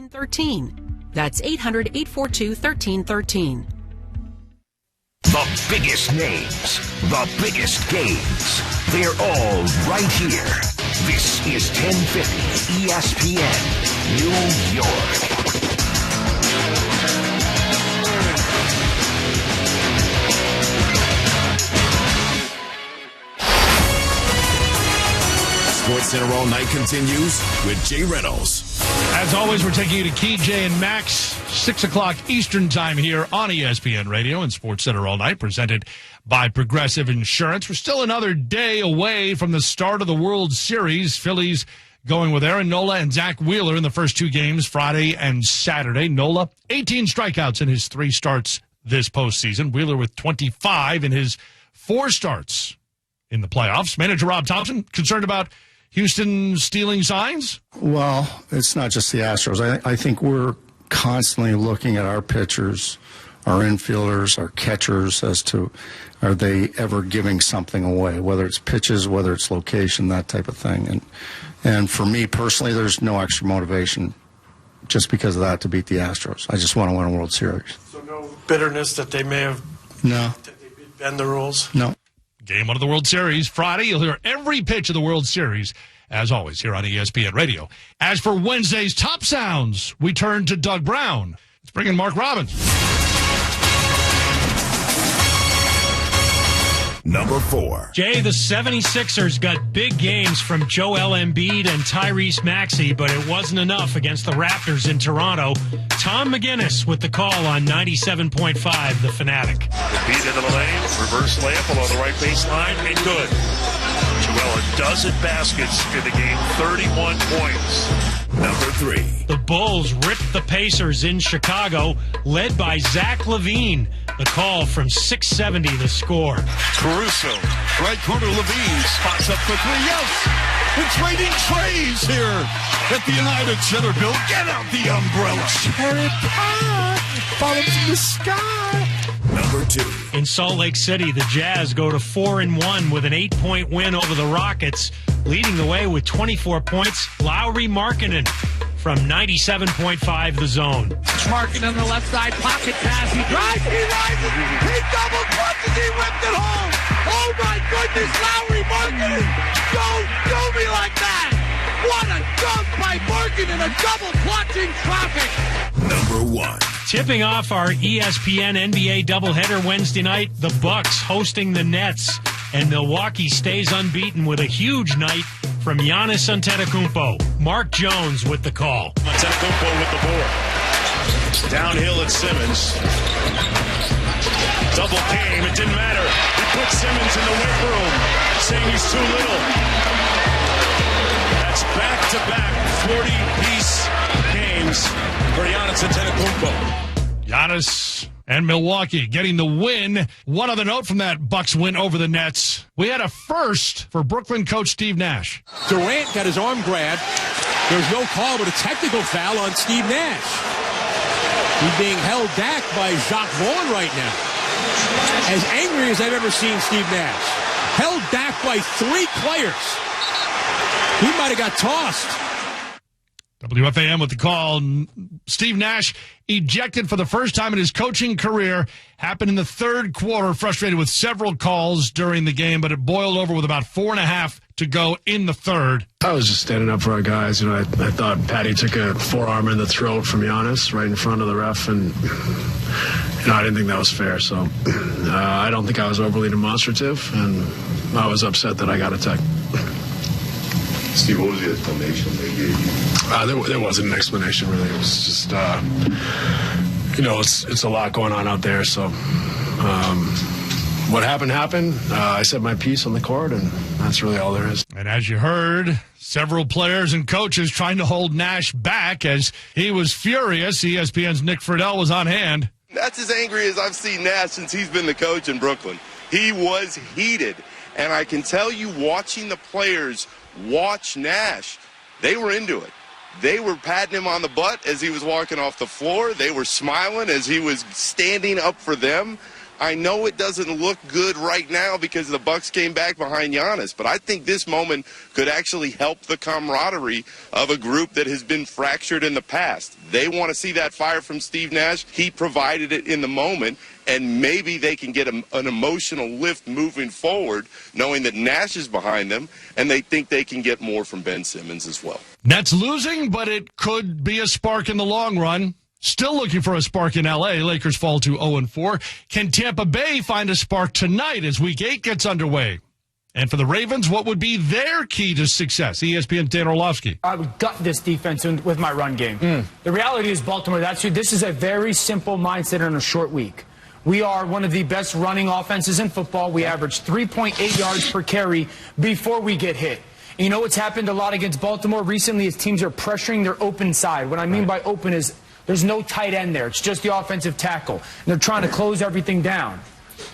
1313. That's 800-842-1313. The biggest names, the biggest games. They're all right here. This is 1050 ESPN, New York. SportsCenter All Night continues with Jay Reynolds. As always, we're taking you to Key, Jay, and Max, 6 o'clock Eastern time here on ESPN Radio and SportsCenter All Night, presented by Progressive Insurance. We're still another day away from the start of the World Series. Phillies going with Aaron Nola and Zach Wheeler in the first two games, Friday and Saturday. Nola, 18 strikeouts in his 3 starts this postseason. Wheeler with 25 in his 4 starts in the playoffs. Manager Rob Thompson concerned about Houston stealing signs? Well, it's not just the Astros. I think we're constantly looking at our pitchers, our infielders, our catchers as to are they ever giving something away, whether it's pitches, whether it's location, that type of thing. And for me personally, there's no extra motivation just because of that to beat the Astros. I just want to win a World Series. So no bitterness that they may have bend the rules? No. Game 1 of the World Series, Friday. You'll hear every pitch of the World Series, as always, here on ESPN Radio. As for Wednesday's top sounds, we turn to Doug Brown. Let's bring in Mark Robbins. Number 4. Jay, the 76ers got big games from Joel Embiid and Tyrese Maxey, but it wasn't enough against the Raptors in Toronto. Tom McGinnis with the call on 97.5, The Fanatic. Embiid into the lane, reverse layup along the right baseline, and good. Joel, a dozen baskets in the game, 31 points. Number 3. The Bulls ripped the Pacers in Chicago, led by Zach LaVine. The call from 670, The Score. Caruso, right corner, LaVine spots up for 3. Yes! And trading trays here at the United Center. Bill, get out the umbrella. Cherry pie falling from the sky. Number 2. In Salt Lake City, the Jazz go to 4-1 with an 8-point win over the Rockets, leading the way with 24 points. Lauri Markkanen from 97.5 The Zone. Markkanen on the left side, pocket pass. He drives, he rises, he double clutches, he whipped it home. Oh my goodness, Lauri Markkanen, don't do me like that. What a dunk by Markkanen, a double clutch in traffic. Number 1. Tipping off our ESPN NBA doubleheader Wednesday night, the Bucks hosting the Nets, and Milwaukee stays unbeaten with a huge night from Giannis Antetokounmpo. Mark Jones with the call. Antetokounmpo with the board. Downhill at Simmons. Double game, it didn't matter. He put Simmons in the weight room, saying he's too little. That's back-to-back 40-piece games for Giannis Antetokounmpo. Giannis and Milwaukee getting the win. One other note from that Bucks win over the Nets. We had a first for Brooklyn coach Steve Nash. Durant got his arm grabbed. There's no call, but a technical foul on Steve Nash. He's being held back by Jacques Vaughn right now. As angry as I've ever seen Steve Nash. Held back by 3 players. He might have got tossed. WFAN with the call. Steve Nash ejected for the first time in his coaching career. Happened in the third quarter, frustrated with several calls during the game, but it boiled over with about 4.5 to go in the third. I was just standing up for our guys. I thought Patty took a forearm in the throat from Giannis right in front of the ref, and I didn't think that was fair. So I don't think I was overly demonstrative, and I was upset that I got attacked. Steve, what was the explanation they gave you? There wasn't an explanation, really. It was just, it's a lot going on out there. So what happened. I said my piece on the court, and that's really all there is. And as you heard, several players and coaches trying to hold Nash back as he was furious. ESPN's Nick Friedel was on hand. That's as angry as I've seen Nash since he's been the coach in Brooklyn. He was heated. And I can tell you, watching the players watch Nash, they were into it. They were patting him on the butt as he was walking off the floor. They were smiling as he was standing up for them. I know it doesn't look good right now because the Bucks came back behind Giannis, but I think this moment could actually help the camaraderie of a group that has been fractured in the past. They want to see that fire from Steve Nash. He provided it in the moment, and maybe they can get an emotional lift moving forward, knowing that Nash is behind them, and they think they can get more from Ben Simmons as well. Nets losing, but it could be a spark in the long run. Still looking for a spark in L.A. Lakers fall to 0-4. Can Tampa Bay find a spark tonight as Week 8 gets underway? And for the Ravens, what would be their key to success? ESPN Dan Orlovsky. I would gut this defense with my run game. The reality is, Baltimore, this is a very simple mindset in a short week. We are one of the best running offenses in football. We average 3.8 yards per carry before we get hit. And you know what's happened a lot against Baltimore recently is teams are pressuring their open side. What I mean by open is there's no tight end there. It's just the offensive tackle. And they're trying to close everything down.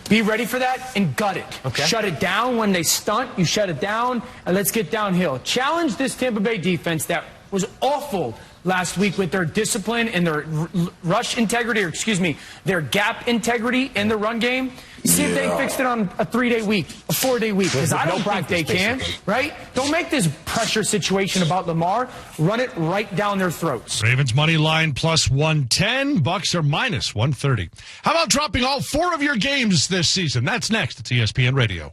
Be ready for that and gut it. Okay. Shut it down when they stunt. You shut it down, and let's get downhill. Challenge this Tampa Bay defense that was awful last week with their discipline and their rush integrity, or their gap integrity in the run game. See if they fixed it on a 3-day week, a 4-day week, because I don't think they can, right? Don't make this pressure situation about Lamar. Run it right down their throats. Ravens money line plus 110. Bucks are minus 130. How about dropping all 4 of your games this season? That's next. It's ESPN Radio.